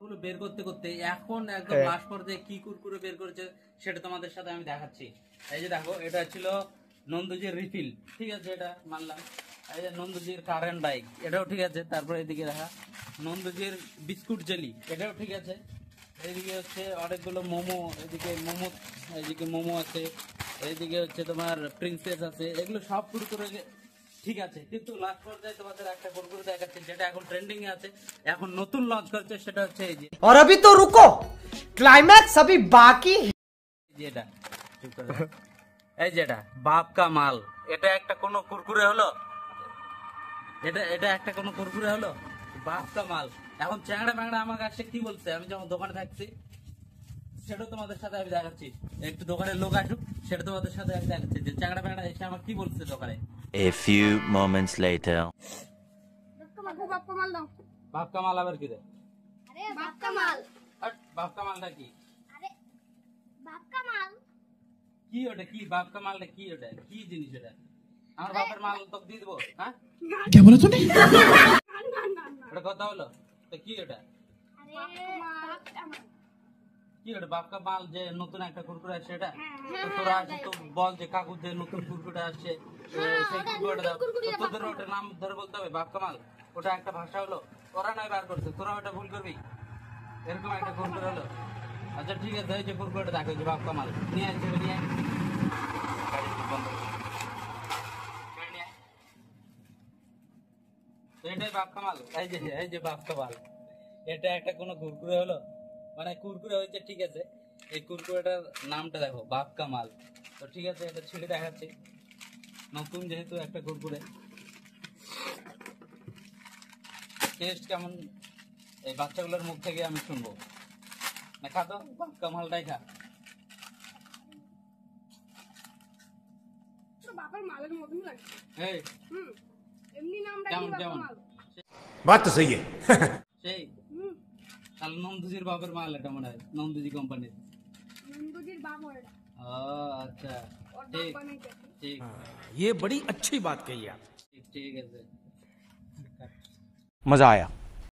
গুলো বের করতে করতে এখন একদম লাস্ট পর্যায়ে কি কুরকুরে বের করেছে সেটা তোমাদের সাথে আমি দেখাচ্ছি। এই যে দেখো, এটা ছিল নন্দজির রিফিল, ঠিক আছে, এটা মানলাম। এই যে নন্দজির কারেন্ট বাইক, এটাও ঠিক আছে। তারপরে এদিকে দেখা নন্দজির বিস্কুট জেলি, এটাও ঠিক আছে। এইদিকে হচ্ছে অনেকগুলো মোমো, এইদিকে মোমো আছে, এইদিকে হচ্ছে তোমার প্রিন্সেস আছে, এগুলো সব কুরকুরে ঠিক আছে। কিন্তু লাস্ট পর্যায়ে তোমাদের একটা কুরকুরে দেখাচ্ছে যেটা এখন ট্রেন্ডিং এ আছে, এখন নতুন লঞ্চ করছে, সেটা হচ্ছে এই যে, और अभी तो रुको, क्लाइमैक्स अभी बाकी। যেটা এই যেটা বাপ কা মাল, এটা একটা কোনো কুরকুরে হলো? এটা একটা কোনো কুরকুরে হলো? বাপ কা মাল। এখন চ্যাংড়া ম্যাংড়া আমার কাছে কি বলছে, আমি যখন দোকানে থাকছি সেটা তোমাদের সাথে আমি দেখাচ্ছি। একটু দোকানের লোক আসুক, সেটা তোমাদের সাথে আমি দেখাচ্ছি যে চ্যাংড়া ম্যাংড়া এসে আমার কি বলছে দোকানে। A few moments later. বাপ কা মাল আবার কি রে? আরে বাপ কা মাল। বাপ কা মালটা কি? আরে বাপ কা মাল কি ওটা? কি বাপ কা মালটা? কি ওটা? কি জিনিস ওটা? আমার বাপের মাল তো দিয়ে দেবো? হ্যাঁ, क्या बोला तूने? এটা কথা হলো তো? কি ওটা? আরে বাপ কা মাল কি ওটা বাপ কা মাল? যে নতুন একটা কুরকুরে আসছে এটা? তো তোরা আসে তো বল যে কাকুদের নতুন কুরকুরে আসছে, সেই কুরকুরেটা দাও। তো তোদের ওটা নাম ধরে বলতে হবে বাপ কা মাল? ওটা একটা ভাষা হলো? ওরা নয় বার করছে, তোরা ওটা ভুল করবি? এরকম একটা কুরকুরে হলো? আচ্ছা ঠিক আছে, এই যে কুরকুরেটা দেখো, যে বাপ কা মাল নিয়ে আসছে, নিয়ে আয়। গাড়ি বন্ধ করে। নিয়ে আয়। তো এটাই বাপ কা মাল। এই যে বাপ কা মাল, এটা একটা কোনো কুরকুরে হলো? মানে কুরকুরে হয়েছে ঠিক আছে, এই কুরকুরেটার নামটা দেখো বাপ কা মাল। তো ঠিক আছে, এটা ছেড়ে দেখাচ্ছি, নতুন যেহেতু একটা কুরকুরে। টেস্ট কেমন এই বাচ্চাগুলোর মুখ থেকে আমি শুনবো না। খা তো, বাপ কা মালটাই খা। বাপের মালের মতন লাগছে। এই এমনি নামটা কেমন কি কেমন? বাপের মাল? बात तो सही है। সেই তাহলে নন্দজির বাপের মাল এটা মনে হয়, নন্দজি কোম্পানির। নন্দজির বাপ ওর। ও আচ্ছা, ওর বাপ ঠিক বানাইছে। ঠিক ये बड़ी अच्छी बात कही आप। ঠিক আছে। मजा आया।